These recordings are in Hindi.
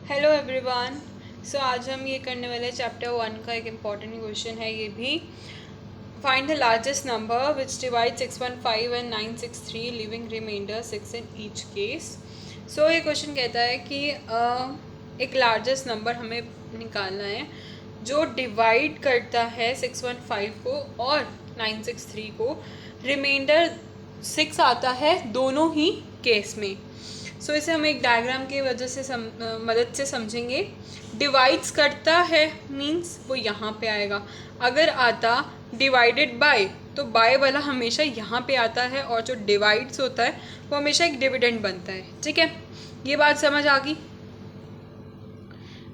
Hello everyone. सो आज हम ये करने वाले चैप्टर 1 का एक इम्पॉर्टेंट क्वेश्चन है ये भी। Find the largest number which divide 615 and 963 living remainder 6 in each case. So ये क्वेश्चन कहता है कि एक लार्जेस्ट नंबर हमें निकालना है जो डिवाइड करता है 615 को और 963 को। रिमाइंडर 6 आता है दोनों ही केस में। सो इसे हम एक डायग्राम की वजह से मदद से समझेंगे। डिवाइड्स करता है मीन्स वो यहाँ पे आएगा। अगर आता डिवाइडेड बाय तो बाय वाला हमेशा यहाँ पे आता है, और जो डिवाइड्स होता है वो हमेशा एक डिविडेंड बनता है। ठीक है, ये बात समझ आ गई।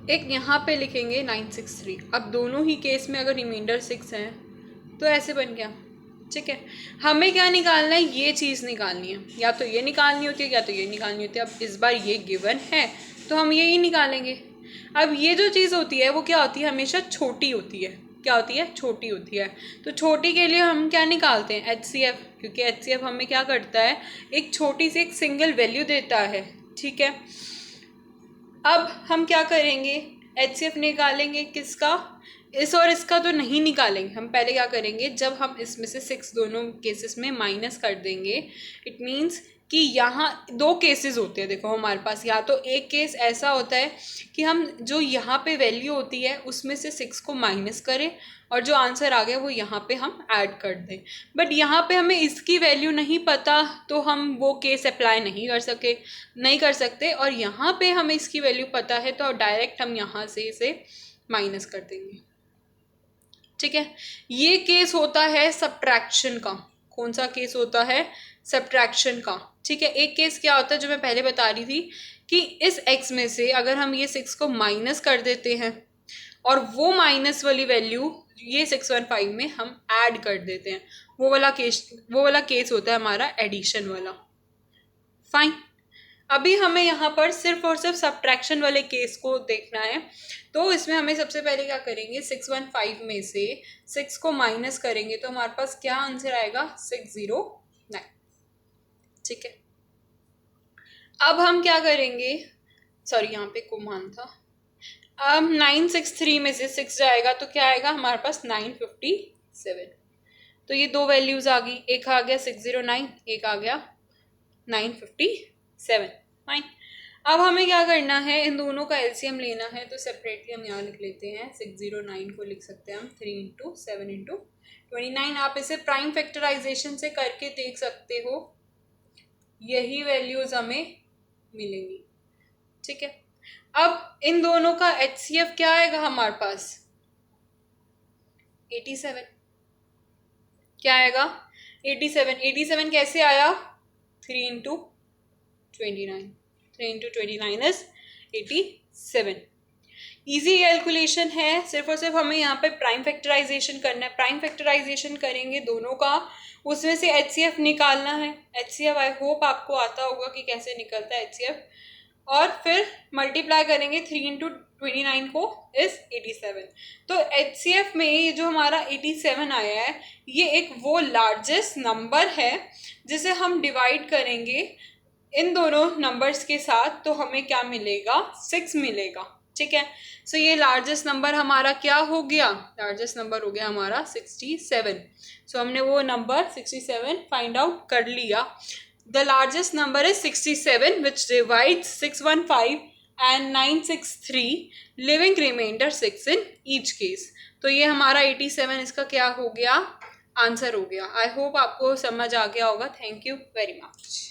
एक यहाँ पे लिखेंगे 963। अब दोनों ही केस में अगर रिमाइंडर 6 है तो ऐसे बन गया। ठीक है, हमें क्या निकालना है, ये चीज़ निकालनी है। या तो ये निकालनी होती है या तो ये निकालनी होती है। अब इस बार ये गिवन है तो हम ये ही निकालेंगे। अब ये जो चीज़ होती है वो क्या होती है, हमेशा छोटी होती है। क्या होती है, छोटी होती है। तो छोटी के लिए हम क्या निकालते हैं, HCF, क्योंकि HCF हमें क्या करता है, एक छोटी सी एक सिंगल वैल्यू देता है। ठीक है, अब हम क्या करेंगे, HCF निकालेंगे किसका, इस और इसका तो नहीं निकालेंगे। हम पहले क्या करेंगे, जब हम इसमें से 6 दोनों केसेस में माइनस कर देंगे, इट मीन्स कि यहाँ दो केसेस होते हैं। देखो हमारे पास या तो एक केस ऐसा होता है कि हम जो यहाँ पे वैल्यू होती है उसमें से 6 को माइनस करें और जो आंसर आ गया वो यहाँ पे हम ऐड कर दें। बट यहाँ पे हमें इसकी वैल्यू नहीं पता तो हम वो केस अप्लाई नहीं कर सकते। और यहाँ पे हमें इसकी वैल्यू पता है तो डायरेक्ट हम यहाँ से इसे माइनस कर देंगे। ठीक है, ये केस होता है सब्ट्रैक्शन का। कौन सा केस होता है, सब्ट्रैक्शन का। ठीक है, एक केस क्या होता है जो मैं पहले बता रही थी कि इस x में से अगर हम ये 6 को माइनस कर देते हैं और वो माइनस वाली वैल्यू ये 615 में हम ऐड कर देते हैं, वो वाला केस होता है हमारा एडिशन वाला। फाइन, अभी हमें यहाँ पर सिर्फ और सिर्फ सब्ट्रैक्शन वाले केस को देखना है। तो इसमें हमें सबसे पहले क्या करेंगे, 615 में से 6 को माइनस करेंगे तो हमारे पास क्या आंसर आएगा, 609। ठीक है, अब हम क्या करेंगे, सॉरी यहाँ पे कुमान था। अब 963 में से 6 जाएगा तो क्या आएगा हमारे पास, 957। तो ये दो वैल्यूज आ गई, एक आ गया 609, एक आ गया 957। फाइन, अब हमें क्या करना है, इन दोनों का एलसीएम लेना है। तो सेपरेटली हम यहाँ लिख लेते हैं, 609 को लिख सकते हैं हम 3 इंटू 7 इंटू 29। आप इसे प्राइम फैक्टराइजेशन से करके देख सकते हो, यही वैल्यूज हमें मिलेंगी। ठीक है, अब इन दोनों का HCF क्या आएगा हमारे पास, 87। क्या आएगा, 87 कैसे आया, 3 into 29, 3 into 29 is 87। Easy calculation है, सिर्फ और सिर्फ हमें यहाँ पे प्राइम फैक्टराइजेशन करना है। प्राइम फैक्टराइजेशन करेंगे दोनों का, उसमें से HCF निकालना है। HCF आई होप आपको आता होगा कि कैसे निकलता है HCF, और फिर मल्टीप्लाई करेंगे 3 इंटू 29 को इज 87। तो HCF में ये जो हमारा 87 आया है, ये एक वो लार्जेस्ट नंबर है जिसे हम डिवाइड करेंगे इन दोनों नंबर्स के साथ तो हमें क्या मिलेगा, 6 मिलेगा। ठीक है, सो ये लार्जेस्ट नंबर हमारा क्या हो गया, लार्जेस्ट नंबर हो गया हमारा 67। सो हमने वो नंबर 67 फाइंड आउट कर लिया। The largest number is 67 which divides 615 and 963, living remainder 6 in each case. तो ये हमारा 87 इसका क्या हो गया, आंसर हो गया। आई होप आपको समझ आ गया होगा। Thank you very much.